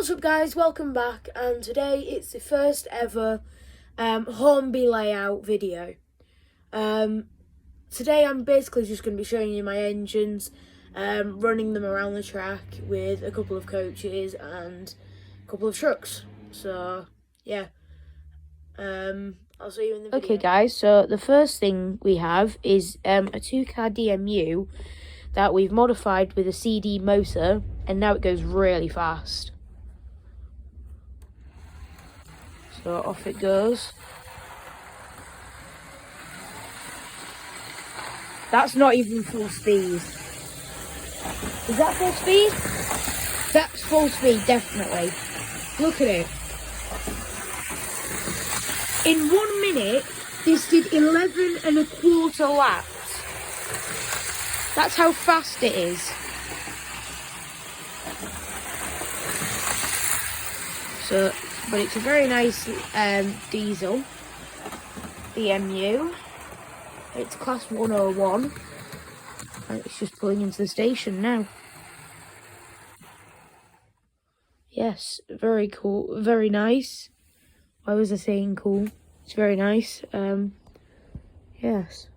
What's up guys, welcome back, and today it's the first ever Hornby layout video. Today I'm basically just going to be showing you my engines, running them around the track with a couple of coaches and a couple of trucks. So yeah, I'll see you in the video. Okay guys, so the first thing we have is a 2-car DMU that we've modified with a CD motor, and now it goes really fast. So off it goes. That's not even full speed. Is that full speed? That's full speed, definitely. Look at it. In 1 minute, this did 11 1/4 laps. That's how fast it is. So, but it's a very nice diesel DMU. It's class 101, and it's just pulling into the station now. Yes, very cool, very nice. Why was I saying cool? It's very nice. Yes.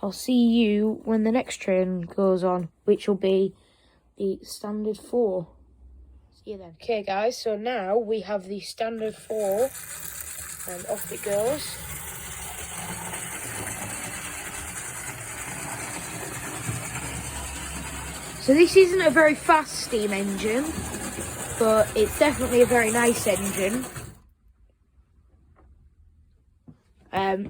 I'll see you when the next train goes on, which will be the standard 4. See you then. Okay guys, so now we have the standard 4, and off it goes. So this isn't a very fast steam engine, but it's definitely a very nice engine.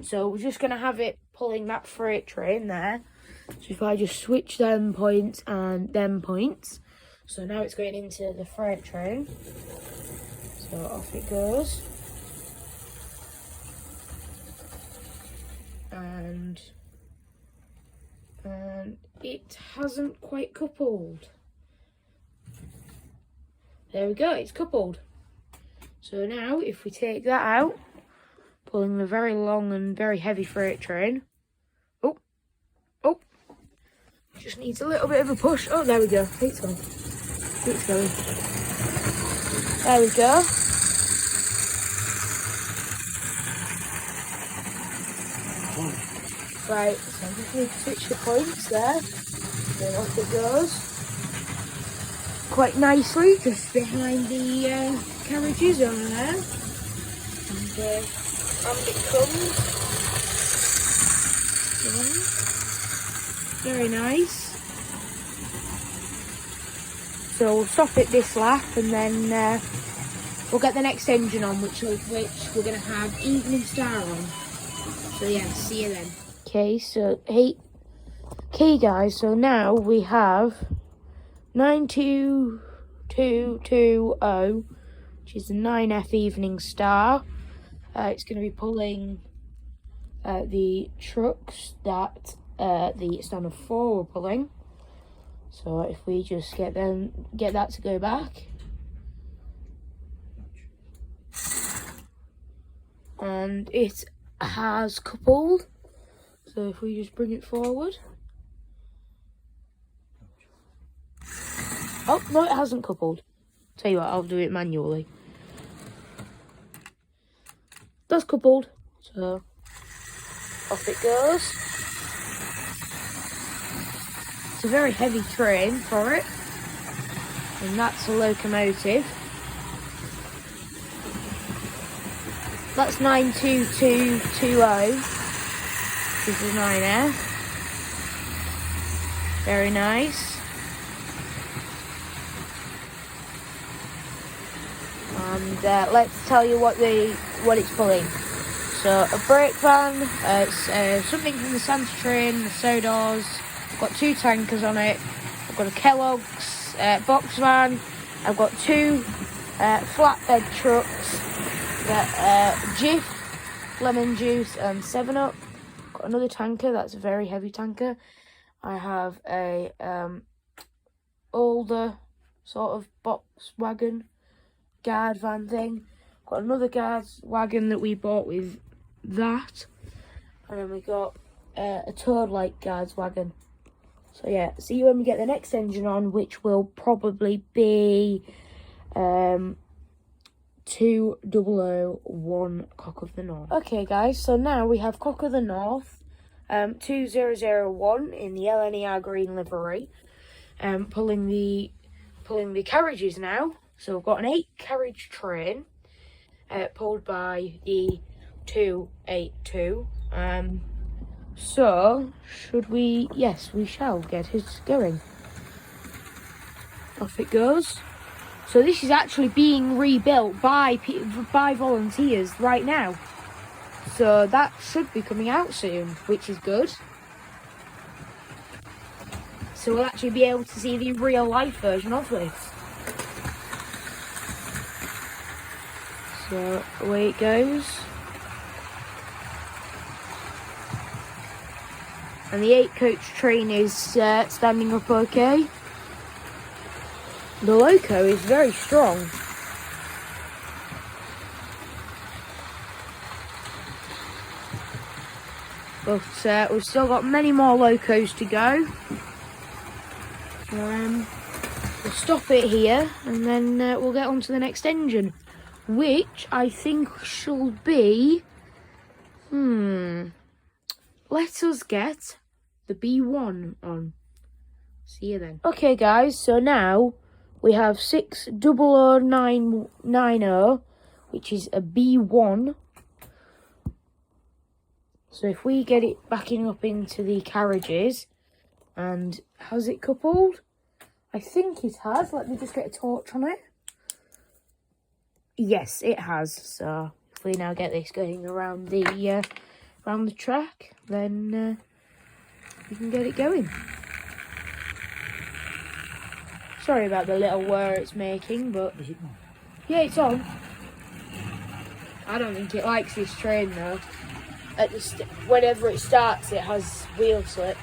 So we're just going to have it pulling that freight train there. So if I just switch them points and them points. So now it's going into the freight train. So off it goes. And it hasn't quite coupled. There we go, it's coupled. So now if we take that out, pulling the very long and very heavy freight train. Oh, just needs a little bit of a push. Oh, there we go, it's gone. It's going. There we go. Right, so I just need to switch the points there. Then off it goes. Quite nicely, just behind the carriages over there. And it comes. Yeah. Very nice. So we'll stop it this lap, and then we'll get the next engine on, which we're going to have Evening Star on. So yeah, see you then. Okay, so okay guys, so now we have 92220, which is the 9F Evening Star. It's going to be pulling the trucks that the standard 4 were pulling. So if we just get that to go back. And it has coupled. So if we just bring it forward. Oh, no, it hasn't coupled. Tell you what, I'll do it manually. That's coupled. So off it goes. It's a very heavy train for it. And that's a locomotive. That's 92220. This is 9F. Very nice. And let's tell you what it's pulling. So a brake van, it's something from the Santa train, the Sodors. I've got 2 tankers on it. I've got a Kellogg's box van. I've got 2 flatbed trucks. That Jif, lemon juice, and 7-Up. Got another tanker. That's a very heavy tanker. I have a older sort of box wagon, guard van thing. Got another guard wagon that we bought with that, and then we got a Toad-like guards wagon. So yeah, see you when we get the next engine on, which will probably be 2001 Cock of the North. Okay, guys, so now we have Cock of the North, 2001 in the LNER green livery, pulling the carriages now. So we've got an 8-carriage train, pulled by the 282. So should we? Yes, we shall get it going. Off it goes. So this is actually being rebuilt by volunteers right now. So that should be coming out soon, which is good. So we'll actually be able to see the real life version of this. So away it goes. And the 8-coach train is standing up okay. The loco is very strong. But we've still got many more locos to go. We'll stop it here and then we'll get on to the next engine, which I think shall be... Let us get the B1 on. See you then. Okay, guys, so now we have 60090, which is a B1. So if we get it backing up into the carriages, and has it coupled? I think it has. Let me just get a torch on it. Yes, it has. So if we now get this going around the track, then we can get it going. Sorry about the little whir it's making, but is it on? Yeah, it's on. I don't think it likes this train though. Whenever it starts, it has wheel slip.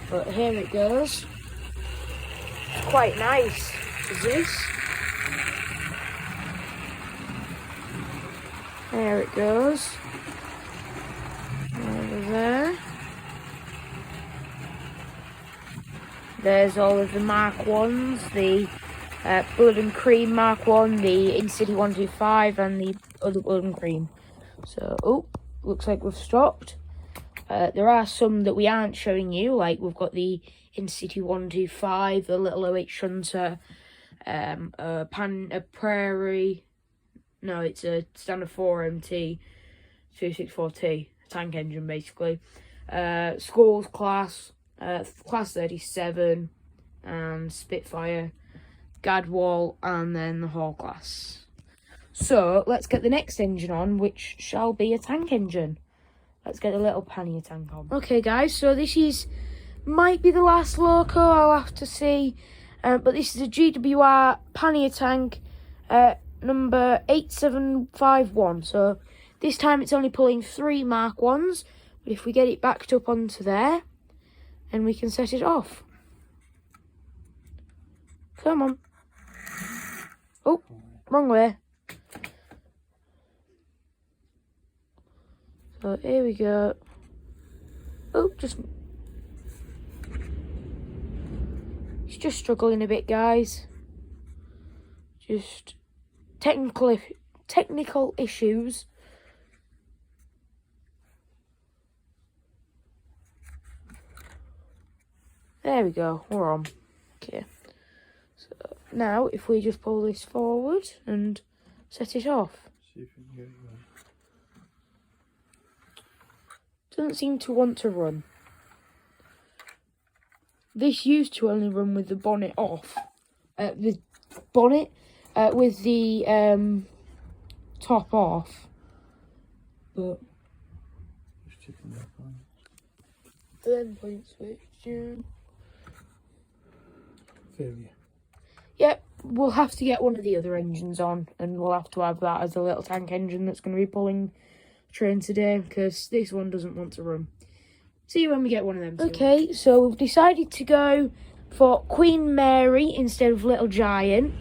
But here it goes. It's quite nice, is this? There it goes. Over there. There's all of the Mark 1s, the Blood and Cream Mark 1, the In-City 125 and the other Blood and Cream. So, looks like we've stopped. There are some that we aren't showing you, like we've got the In-City 125, the Little 08 Shunter, a Prairie, no, it's a Standard 4 MT 264T, tank engine basically, Schools Class, Class 37, and Spitfire, Gadwall, and then the Hall Class. So, let's get the next engine on, which shall be a tank engine. Let's get a little pannier tank on. Okay, guys, so this might be the last loco, I'll have to see. But this is a GWR pannier tank, number 8751. So, this time it's only pulling 3 Mark 1s. But if we get it backed up onto there, then we can set it off. Come on. Oh, wrong way. So here we go. Oh, it's just struggling a bit, guys. Just technical issues. There we go. We're on. Okay. So now, if we just pull this forward and set it off. See if we can get it going. Doesn't seem to want to run. This used to only run with the bonnet off. With the top off. But just checking that on. Then point switch tune. Failure. Yep, we'll have to get one of the other engines on, and we'll have to have that as a little tank engine that's going to be pulling train today, because this one doesn't want to run. See you when we get one of them. Okay, so we've decided to go for Queen Mary instead of Little Giant.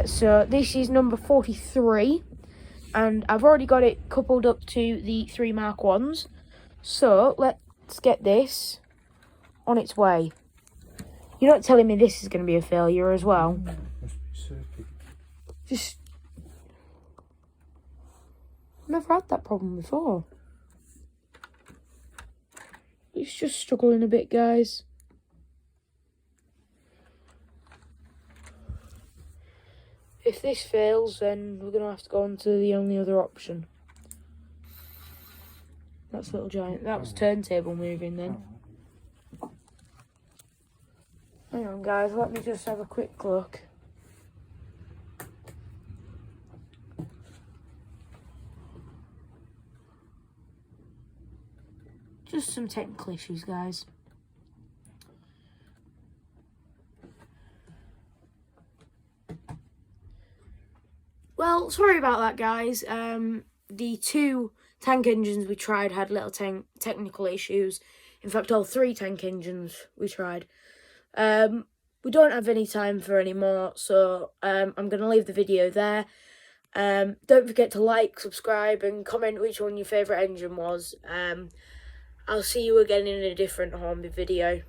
So this is number 43, and I've already got it coupled up to the 3 Mark 1s. So let's get this on its way. You're not telling me this is going to be a failure as well? Must be circuit. Just... I've never had that problem before. It's just struggling a bit, guys. If this fails, then we're going to have to go on to the only other option. That's Little Giant. That was turntable moving then. Hang on, guys. Let me just have a quick look. Just some technical issues, guys. Well, sorry about that, guys. The 2 tank engines we tried had little technical issues. In fact, all 3 tank engines we tried. We don't have any time for any more, so I'm going to leave the video there. Don't forget to like, subscribe, and comment which one your favourite engine was. I'll see you again in a different Hornby video.